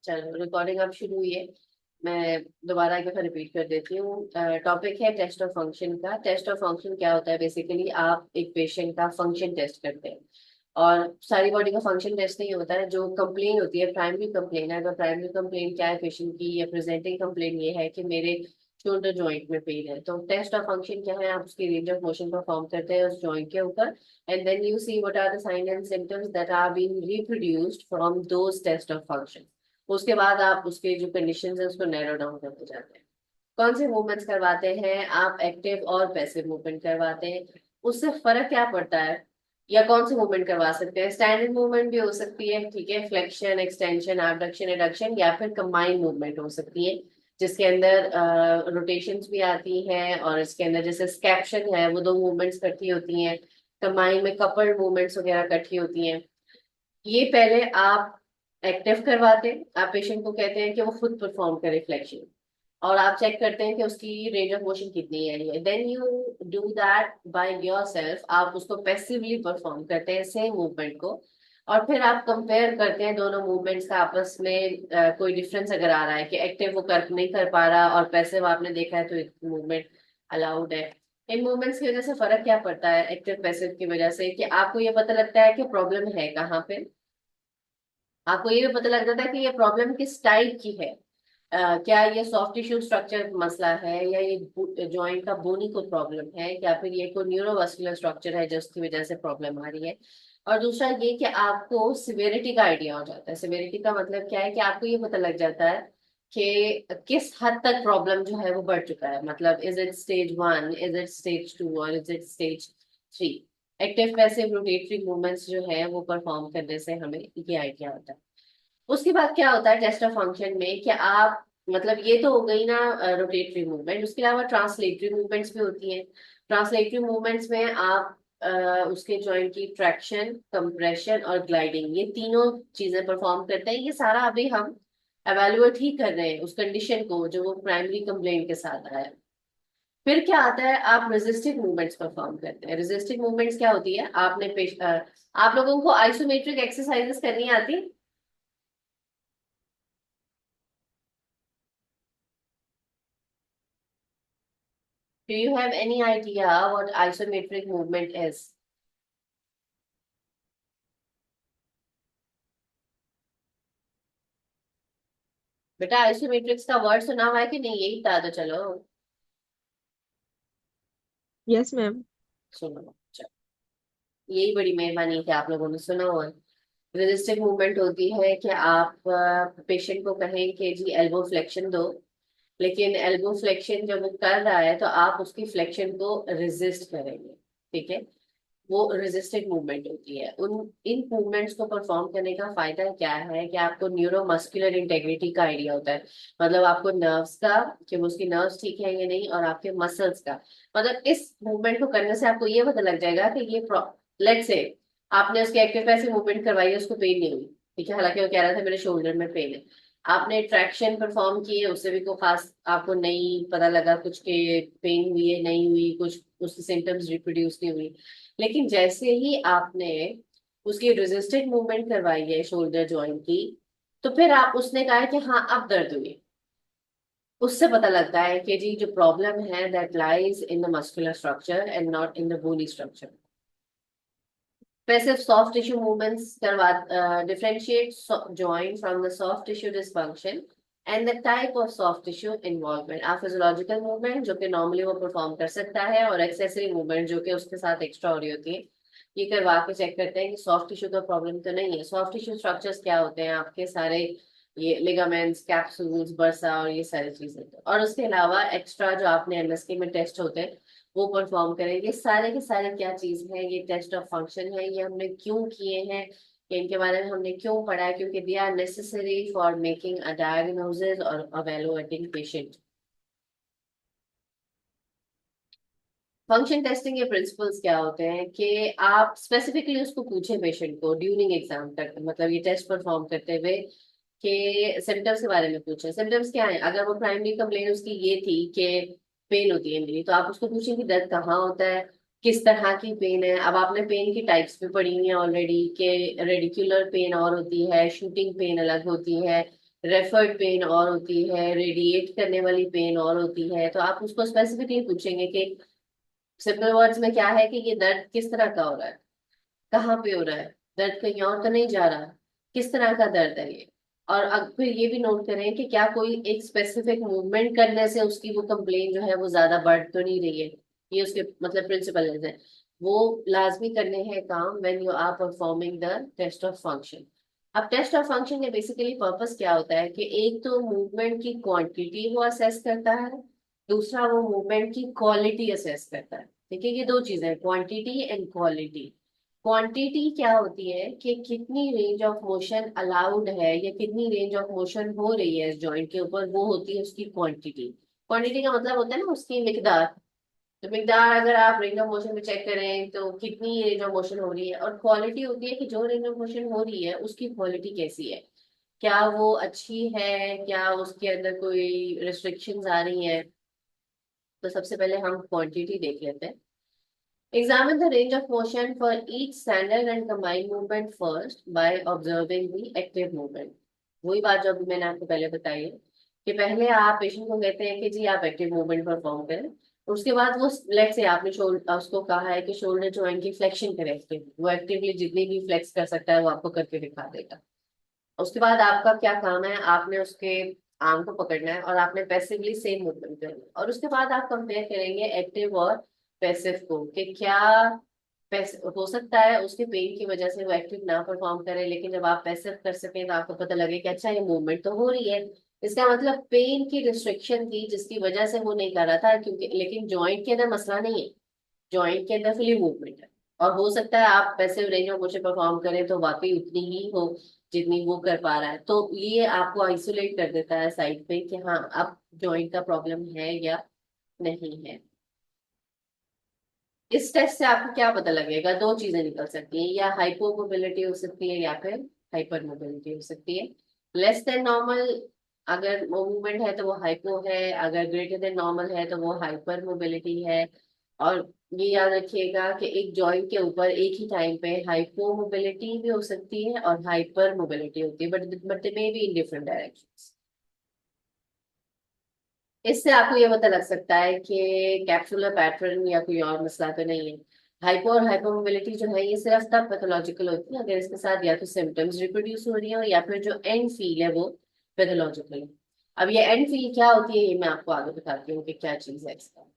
चलो रिकॉर्डिंग अब शुरू हुई है। मैं दोबारा एक दफा रिपीट कर देती हूँ। टॉपिक है टेस्ट ऑफ फंक्शन का। टेस्ट ऑफ फंक्शन क्या होता है? बेसिकली आप एक पेशेंट का फंक्शन टेस्ट करते हैं। और सारी बॉडी का फंक्शन टेस्ट नहीं होता है। जो कंप्लेन होती है, प्राइमरी कंप्लेन है। तो प्राइमरी कंप्लेन क्या है पेशेंट की, या प्रेजेंटिंग कंप्लेन ये है कि मेरे शोल्डर जॉइंट में पेन है। तो टेस्ट ऑफ फंक्शन क्या है? आप उसकी रेंज ऑफ मोशन परफॉर्म करते हैं उस जॉइंट के ऊपर, and then you see what are the sign and symptoms that are being reproduced from those test of function. उसके बाद आप उसके जो कंडीशंस है उसको नैरो डाउन करते जाते हैं। कौन से मूवमेंट्स करवाते हैं आप? एक्टिव और पैसिव मूवमेंट करवाते हैं। उससे फर्क क्या पड़ता है? या कौन से मूवमेंट करवा सकते हैं? स्टैंडर्ड मूवमेंट भी हो सकती है, ठीक है, फ्लेक्शन, एक्सटेंशन, एबडक्शन, एडक्शन, या फिर कंबाइंड मूवमेंट हो सकती है जिसके अंदर रोटेशंस भी आती हैं, और इसके अंदर जैसे स्कैप्शन है वो दो मूवमेंट्स इकट्ठी होती हैं। कंबाइंड में कपल्ड मूवमेंट्स वगैरह इकट्ठी होती हैं। ये पहले आप एक्टिव करवाते हैं। आप पेशेंट को कहते हैं कि वो खुद परफॉर्म करे फ्लेक्शन, और आप चेक करते हैं कि उसकी रेंज ऑफ मोशन कितनी है। Then you do that by yourself. आप उसको पैसिवली परफॉर्म करते हैं सेम मूवमेंट को, और फिर आप कंपेयर करते हैं दोनों मूवमेंट्स का आपस में। कोई डिफरेंस अगर आ रहा है कि एक्टिव वो कर नहीं कर पा रहा और पैसिव आपने देखा है, तो एक मूवमेंट अलाउड है। इन मूवमेंट्स की वजह से फर्क क्या पड़ता है एक्टिव पैसिव की वजह से? कि आपको ये पता लगता है कि प्रॉब्लम है कहाँ पे। आपको ये भी पता लग जाता है कि ये प्रॉब्लम किस टाइप की है। क्या ये सॉफ्ट टिश्यू स्ट्रक्चर मसला है, या ये जॉइंट का बोनी को प्रॉब्लम है, या फिर ये कोई न्यूरोवास्कुलर स्ट्रक्चर है जिसकी वजह से प्रॉब्लम आ रही है। और दूसरा ये कि आपको सिवियरिटी का आइडिया हो जाता है। सिवियरिटी का मतलब क्या है? कि आपको ये पता लग जाता है कि किस हद तक प्रॉब्लम जो है वो बढ़ चुका है। मतलब is it stage 1, is it stage 2, और is it stage 3। Active passive rotatory movements जो है वो परफॉर्म करने से हमें ये आइडिया होता है। उसके बाद क्या होता है टेस्ट ऑफ फंक्शन में? कि आप, मतलब ये तो हो गई ना रोटेटरी मूवमेंट। उसके अलावा ट्रांसलेटरी मूवमेंट्स भी होती हैं। ट्रांसलेटरी मूवमेंट्स में आप उसके जॉइंट की ट्रैक्शन, कंप्रेशन और ग्लाइडिंग, ये तीनों चीजें परफॉर्म करते हैं। ये सारा अभी हम एवेलुएट ही कर रहे हैं उस कंडीशन को जो वो प्राइमरी कंप्लेंट के साथ आया है। फिर क्या आता है? आप रेजिस्टिव मूवमेंट्स परफॉर्म करते हैं। रेजिस्टिव मूवमेंट्स क्या होती है? आप लोगों को आइसोमेट्रिक एक्सरसाइजेस करनी आती? Do you have any idea what isometric movement is? बेटा आइसोमेट्रिक्स का वर्ड सुना हुआ है कि नहीं? यही था तो चलो यस मैम। सुनो। चलो, यही बड़ी मेहरबानी है कि आप लोगों ने सुना हुआ है। रेजिस्टिव मूवमेंट होती है कि आप पेशेंट को कहें कि जी एल्बो फ्लेक्शन दो, लेकिन एल्बो फ्लेक्शन जब वो कर रहा है तो आप उसकी फ्लेक्शन को रेजिस्ट करेंगे, ठीक है। वो रेजिस्टेड मूवमेंट होती है। उन इन मूवमेंट्स को परफॉर्म करने का फायदा क्या है? कि आपको न्यूरोमस्कुलर इंटेग्रिटी का आइडिया होता है। मतलब आपको नर्व्स का, कि वो उसकी नर्व्स ठीक है या नहीं, और आपके मसल्स का। मतलब इस मूवमेंट को करने से आपको ये पता लग जाएगा कि ये, लेट से आपने उसके एक्टिव पैसिव मूवमेंट करवाई है, उसको पेन नहीं हुई, ठीक है, हालांकि वो कह रहा था मेरे शोल्डर में पेन है। आपने ट्रैक्शन परफॉर्म की है, उससे भी कोई खास आपको नहीं पता लगा कुछ के पेन हुई है नहीं हुई, कुछ उसकी सिम्टम्स रिप्रोड्यूस नहीं हुई। लेकिन जैसे ही आपने उसकी रेजिस्टेड मूवमेंट करवाई है शोल्डर जॉइंट की, तो फिर आप, उसने कहा है कि हाँ अब दर्द हुई, उससे पता लगता है कि जी जो प्रॉब्लम है that lies in the muscular structure and not in the bony structure. Passive soft tissue movements करवा, differentiate joint from the soft tissue dysfunction and the type of soft tissue involvement. आप physiological movement जो कि normally वो perform कर सकता है, और accessory movement जो कि उसके साथ एक्स्ट्रा हो रही होती है, ये करवा के चेक करते हैं कि सॉफ्ट टिश्यू का प्रॉब्लम तो नहीं है। सॉफ्ट टिश्यू स्ट्रक्चर्स क्या होते हैं आपके? सारे ये लिगामेंट्स, कैप्सूल्स, बर्सा, और ये सारी चीजें। और उसके अलावा एक्स्ट्रा जो आपने एमएसके में टेस्ट होते हैं वो परफॉर्म करें। ये सारे के सारे क्या चीज है? ये टेस्ट ऑफ फंक्शन है। ये हमने क्यों किए हैं, या इनके बारे में हमने क्यों पढ़ा है? क्योंकि they are necessary for making a diagnosis और evaluating पेशेंट। फंक्शन टेस्टिंग के प्रिंसिपल्स क्या होते हैं? कि आप स्पेसिफिकली उसको पूछे पेशेंट को ड्यूरिंग एग्जाम तक, मतलब ये टेस्ट परफॉर्म करते हुए, कि सिम्टम्स के बारे में पूछे। सिम्टम्स क्या है? अगर वो प्राइमरी कंप्लेन उसकी ये थी कि पेन होती है मेरी, तो आप उसको पूछें कि दर्द कहाँ होता है, किस तरह की पेन है। अब आपने पेन की टाइप्स भी पढ़ी हुई हैं ऑलरेडी, कि रेडिकुलर पेन और होती है, शूटिंग पेन अलग होती है, रेफर्ड पेन और होती है, रेडिएट करने वाली पेन और होती है। तो आप उसको स्पेसिफिकली पूछेंगे कि सिंपल वर्ड्स में क्या है कि ये दर्द किस तरह का हो रहा है, कहाँ पे हो रहा है, दर्द कहीं और तो नहीं जा रहा, किस तरह का दर्द है ये। और अब फिर ये भी नोट करें कि क्या कोई एक स्पेसिफिक मूवमेंट करने से उसकी वो कंप्लेन जो है वो ज्यादा बढ़ तो नहीं रही है। ये उसके मतलब प्रिंसिपल है, वो लाजमी करने हैं काम when you are performing the test of function. अब टेस्ट ऑफ फंक्शन का बेसिकली पर्पस क्या होता है कि एक तो मूवमेंट की क्वांटिटी वो असेस करता है, दूसरा वो मूवमेंट की क्वालिटी असेस करता है। ठीक है, ये दो चीजें, क्वांटिटी एंड क्वालिटी। क्वांटिटी क्या होती है कि कितनी रेंज ऑफ मोशन अलाउड है या कितनी रेंज ऑफ मोशन हो रही है इस जॉइंट के ऊपर, वो होती है उसकी क्वांटिटी। क्वांटिटी का मतलब होता है ना उसकी मिकदार। तो मिकदार अगर आप रेंज ऑफ मोशन में चेक करें तो कितनी रेंज ऑफ मोशन हो रही है, और क्वालिटी होती है कि जो रेंज ऑफ मोशन हो रही है उसकी क्वालिटी कैसी है, क्या वो अच्छी है, क्या उसके अंदर कोई रिस्ट्रिक्शंस आ रही हैं। तो सबसे पहले हम क्वांटिटी देख लेते हैं। Examine the range of motion for each standard and combined movement first by observing the active movement। वही बात जो अभी मैंने आपको पहले बताई है कि पहले आप पेशेंट को कहते हैं कि जी आप एक्टिव मूवमेंट परफॉर्म करें, उसके बाद वो लेट से आपने शोल्डर उसको कहा है कि शोल्डर जॉइंट की फ्लेक्शन करें एक्टिव, वो एक्टिवली जितनी भी फ्लेक्स कर सकता है वो आपको करके दिखा देगा। उसके बाद आपका क्या काम है, आपने उसके आर्म को पकड़ना है और आपने पैसिवली सेम मूवमेंट करना है, और उसके बाद आप कंपेयर करेंगे एक्टिव और पैसिव को कि क्या हो सकता है उसके पेन की वजह से वो एक्टिव ना परफॉर्म करे, लेकिन जब आप पैसिव कर सकें तो आपको पता लगे कि अच्छा ये मूवमेंट तो हो रही है। इसका मतलब पेन की रिस्ट्रिक्शन थी जिसकी वजह से वो नहीं कर रहा था, क्योंकि लेकिन जॉइंट के अंदर मसला नहीं है, जॉइंट के अंदर फ्री मूवमेंट है। और हो सकता है आप passive range of motion perform करें तो वाकई उतनी ही हो जितनी वो कर पा रहा है, तो ये आपको आइसोलेट कर देता है साइड पे कि हाँ अब जॉइंट का प्रॉब्लम है या नहीं है। इस टेस्ट से आपको क्या पता लगेगा, दो चीजें निकल सकती हैं, या हाइपो मोबिलिटी हो सकती है या फिर हाइपर मोबिलिटी हो सकती है। लेस देन नॉर्मल अगर वो मूवमेंट है तो वो हाइपो है, अगर ग्रेटर देन नॉर्मल है तो वो हाइपर मोबिलिटी है। और ये याद रखिएगा कि एक जॉइंट के ऊपर एक ही टाइम पे हाइपो मोबिलिटी भी हो सकती है और हाइपर मोबिलिटी होती है, but they may be in different directions. इससे आपको ये पता लग सकता है कि कैप्सुलर पैटर्न या कोई और मसला तो नहीं है। हाइपो और हाइपोमोबिलिटी जो है ये सिर्फ तब पैथोलॉजिकल होती है अगर इसके साथ या तो सिम्टम्स रिप्रोड्यूस हो रही है या फिर जो एंड फील है वो पैथोलॉजिकल है। अब ये एंड फील क्या होती है ये मैं आपको आगे बताती हूँ कि क्या चीज है इसका।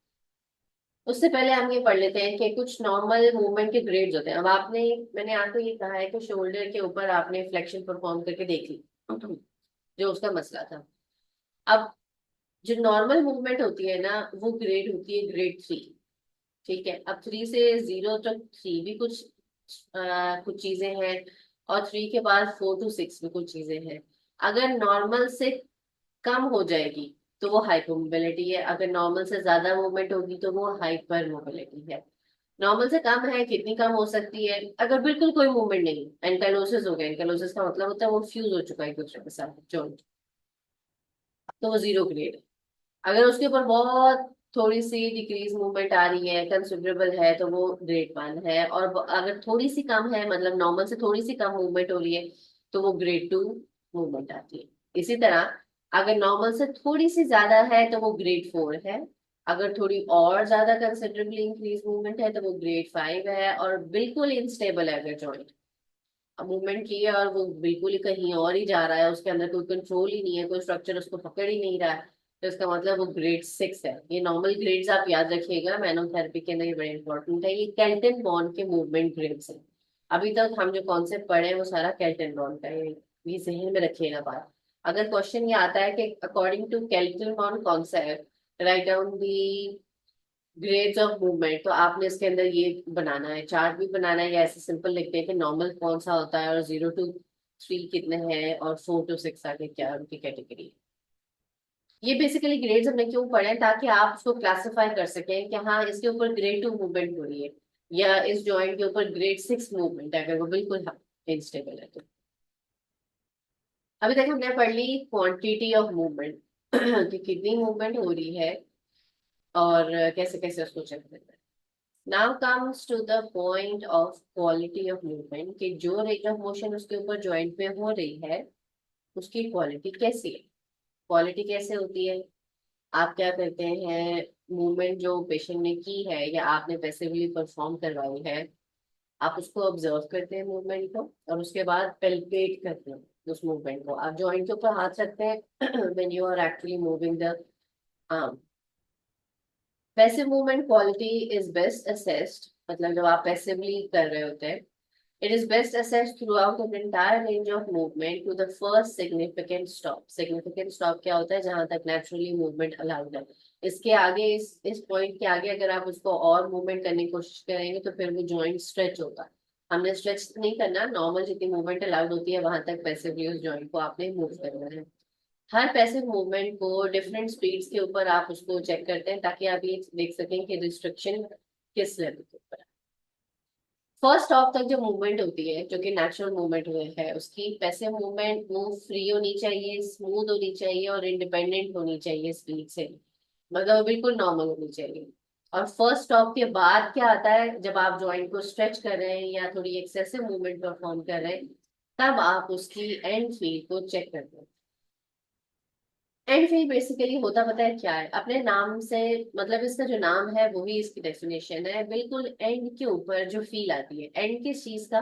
उससे पहले हम ये पढ़ लेते हैं कि कुछ नॉर्मल मूवमेंट के ग्रेड्स होते हैं। अब आपने मैंने आपको ये कहा है कि शोल्डर के ऊपर आपने फ्लेक्शन परफॉर्म करके देख ली जो उसका मसला था। अब जो नॉर्मल मूवमेंट होती है ना वो ग्रेड होती है ग्रेड 3। ठीक है, अब 3 से 0 तक 3 भी कुछ चीजें हैं, और 3 के बाद 4 to 6 भी कुछ चीजें हैं। अगर नॉर्मल से कम हो जाएगी तो वो हाइपर मोबिलिटी है, अगर नॉर्मल से ज्यादा मूवमेंट होगी तो वो हाइपर मोबिलिटी है। नॉर्मल से कम है, कितनी कम हो सकती है, अगर बिल्कुल कोई मूवमेंट नहीं, एंकाइलोसिस हो गया, एंकाइलोसिस का मतलब होता है वो फ्यूज हो चुका है एक दूसरे के साथ जॉइंट, तो वो 0 ग्रेड। अगर उसके ऊपर बहुत थोड़ी सी डिक्रीज मूवमेंट आ रही है, कंसिडरेबल है, तो वो ग्रेड 1 है, और अगर थोड़ी सी कम है मतलब नॉर्मल से थोड़ी सी कम मूवमेंट हो रही है तो वो ग्रेड 2 मूवमेंट आती है। इसी तरह अगर नॉर्मल से थोड़ी सी ज्यादा है तो वो ग्रेड 4 है, अगर थोड़ी और ज्यादा कंसिडरेबली इंक्रीज मूवमेंट है तो वो ग्रेड 5 है, और बिल्कुल इंस्टेबल है अगर जॉइंट मूवमेंट की है और वो बिल्कुल ही कहीं और ही जा रहा है, उसके अंदर कोई कंट्रोल ही नहीं है, कोई स्ट्रक्चर उसको पकड़ ही नहीं रहा है, तो इसका मतलब वो ग्रेड 6 है। ये नॉर्मल ग्रेड्स आप याद रखिएगा, मैनोथेरेपी के अंदर ये बड़े इंपॉर्टेंट है, ये केल्टन बॉन्ड के मूवमेंट ग्रेड्स है। अभी तक हम जो कॉन्सेप्ट पढ़े हैं वो सारा केल्टन बॉन्ड का है, ये जहन में रखिएगा बात। अगर क्वेश्चन ये आता है कि according to Kaltenborn concept write down the grades of movement, तो आपने इसके अंदर ये बनाना है, चार्ट भी बनाना है, या ऐसे सिंपल लिखते हैं कि नॉर्मल कौन सा होता है और 0 to 3 कितने हैं और 4 to 6 आगे क्या है उनकी कैटेगरी। ये बेसिकली ग्रेड्स हमने क्यों पढ़े हैं ताकि आप उसको क्लासिफाई कर सकें कि हाँ इसके ऊपर ग्रेड 2 मूवमेंट हो रही है या इस जॉइंट के ऊपर ग्रेड 6 मूवमेंट है अगर वो बिल्कुल इनस्टेबल है तो। अभी तक हमने पढ़ ली क्वांटिटी ऑफ मूवमेंट कि कितनी मूवमेंट हो रही है और कैसे कैसे उसको चेक करना है। Now comes to the point of quality of movement कि जो रेट ऑफ मोशन उसके ऊपर जॉइंट पे हो रही है उसकी क्वालिटी कैसी है। क्वालिटी कैसे होती है, आप क्या करते हैं, मूवमेंट जो पेशेंट ने की है या आपने पैसिवली परफॉर्म करवाई है, आप उसको ऑब्जर्व करते हैं मूवमेंट को, और उसके बाद पेल्पेट करते हैं उस मूवमेंट को। आप जॉइंट के ऊपर हाथ रखते हैं when you are actually moving the arm. Passive movement quality is best assessed, मतलब जब आप पैसिवली कर रहे होते हैं, it is best assessed throughout an entire range of movement to the first significant stop. Significant stop क्या होता है, जहां तक naturally movement allowed है। इसके आगे, इस पॉइंट के आगे अगर आप उसको और मूवमेंट करने की कोशिश करेंगे तो फिर वो जॉइंट स्ट्रेच होगा। हमने स्ट्रेच नहीं करना, नॉर्मल जितनी मूवमेंट अलाउड होती है वहां तक पैसिवली उस जॉइंट को आपने मूव करना है। हर पैसिव मूवमेंट को डिफरेंट स्पीड्स के ऊपर आप उसको चेक करते हैं ताकि आप ये देख सकें कि रिस्ट्रिक्शन किस लेवल के ऊपर है। फर्स्ट स्टॉप तक जो मूवमेंट होती है, जो कि नेचुरल मूवमेंट है, उसकी पैसिव मूवमेंट मूव फ्री होनी चाहिए, स्मूथ होनी चाहिए और इंडिपेंडेंट होनी चाहिए स्पीड से, मतलब बिल्कुल नॉर्मल होनी चाहिए। और फर्स्ट स्टॉप के बाद क्या आता है, जब आप जॉइंट को स्ट्रेच कर रहे हैं या थोड़ी एक्सेसिव मूवमेंट परफॉर्म कर रहे हैं, तब आप उसकी एंड फील को चेक करते हैं। एंड फील बेसिकली होता पता है क्या है, अपने नाम से, मतलब इसका जो नाम है वही इसकी डेफिनेशन है। बिल्कुल एंड के ऊपर जो फील आती है, एंड किस चीज का,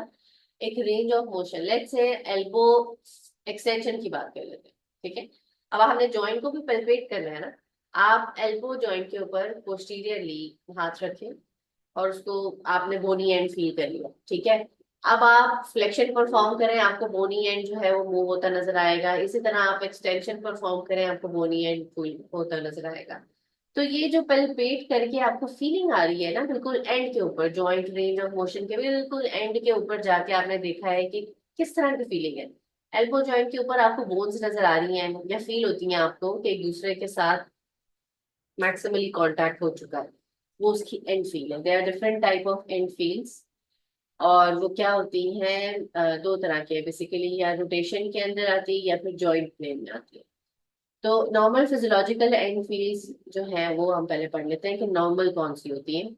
एक range of motion, let's say elbow extension की बात कर लेते हैं, ठीक है। अब हमने जॉइंट को भी पल्पेट करना है ना, आप एल्बो जॉइंट के ऊपर पोस्टीरियरली हाथ रखें और उसको आपने बोनी एंड फील कर लिया, ठीक है। अब आप फ्लेक्शन परफॉर्म करें, आपको बोनी एंड जो है वो मूव होता नजर आएगा। इसी तरह आप एक्सटेंशन परफॉर्म करें, आपको बोनी एंड फील होता नजर आएगा। तो ये जो पल्पेट करके आपको फीलिंग आ रही है ना, बिल्कुल एंड के ऊपर, जॉइंट रेंज ऑफ मोशन के बिल्कुल एंड के ऊपर जाके आपने देखा है कि किस तरह की फीलिंग है। एल्बो जॉइंट के ऊपर आपको बोन्स नजर आ रही हैं या फील होती हैं आपको कि एक दूसरे के साथ मैक्सिमली कांटेक्ट हो चुका है, वो उसकी एंड फील है। There are different type of end feels, और वो क्या होती हैं, दो तरह के बेसिकली, या रोटेशन के अंदर आती है या फिर जॉइंट प्लेन में आती है। तो नॉर्मल फिजियोलॉजिकल एंड फील्स जो है वो हम पहले पढ़ लेते हैं कि नॉर्मल कौन सी होती है।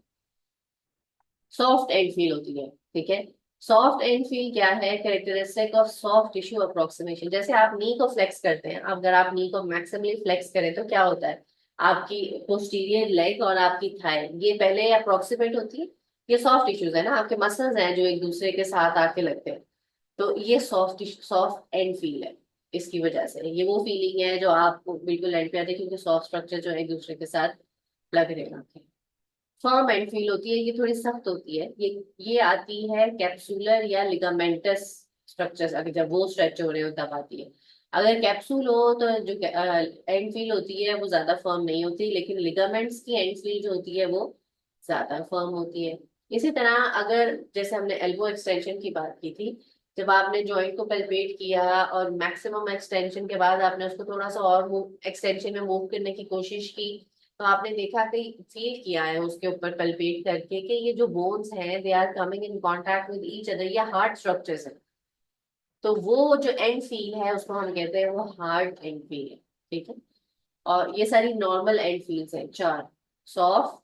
सॉफ्ट एंड फील होती है, ठीक है। सॉफ्ट एंड फील क्या है, characteristic of soft tissue approximation. जैसे आप नी को फ्लेक्स करते हैं, अगर आप नी को मैक्सिमली फ्लेक्स करें तो क्या होता है, आपकी पोस्टीरियर लेग और आपकी थाई ये पहले अप्रोक्सीमेट होती है। ये सॉफ्ट टिश्यूज है ना, आपके मसल्स हैं जो एक दूसरे के साथ आके लगते हैं। तो ये सॉफ्ट एंड फील है। इसकी वजह से ये वो फीलिंग है जो आपको बिल्कुल एंड पे आती है, क्योंकि सॉफ्ट स्ट्रक्चर जो है एक दूसरे के साथ लग रहे होते हैं। फर्म एंड फील होती है, ये थोड़ी सख्त होती है। ये आती है कैप्सुलर या लिगामेंटस स्ट्रक्चर्स, अगर जब वो स्ट्रेच हो रहे हो तब आती है। अगर कैप्सूल हो तो जो एंड फील होती है वो ज्यादा फर्म नहीं होती, लेकिन लिगामेंट्स की एंड फील जो होती है वो ज्यादा फर्म होती है। इसी तरह अगर जैसे हमने एल्बो एक्सटेंशन की बात की थी, जब आपने जॉइंट को पेल्पेट किया और मैक्सिमम एक्सटेंशन के बाद आपने उसको थोड़ा सा और एक्सटेंशन में मूव करने की कोशिश की, तो आपने देखा कि फील किया है उसके ऊपर पल्पेट करके कि ये जो बोन्स हैं they are coming in contact with each other, या हार्ड स्ट्रक्चर्स हैं। तो वो जो एंड फील है उसको हम कहते हैं वो हार्ड एंड फील है, ठीक है। और ये सारी नॉर्मल एंड फील्स हैं, चार: सॉफ्ट,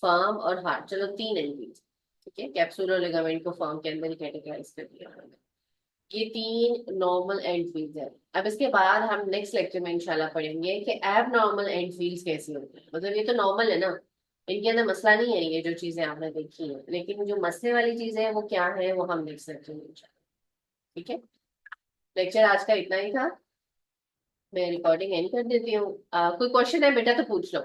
फर्म और हार्ड। चलो तीन एंड फील्स, ठीक है। कैप्सूल और लिगामेंट को फर्म के अंदर ही कैटेगराइज कर दिया हमने। ये तीन नॉर्मल एंड फील्स है। अब इसके बाद हम नेक्स्ट लेक्चर में इंशाल्लाह पढ़ेंगे कि एब नॉर्मल एंड फील्स कैसी होती है। मतलब ये तो नॉर्मल है ना, इनके अंदर मसला नहीं है, ये जो चीजें आपने देखी है, लेकिन जो मसले वाली चीजें हैं वो क्या है वो हम देख सकते हैं इंशाल्लाह, ठीक है। लेक्चर आज का इतना ही था, मैं रिकॉर्डिंग एंड कर देती हूँ। कोई क्वेश्चन है बेटा तो पूछ लो।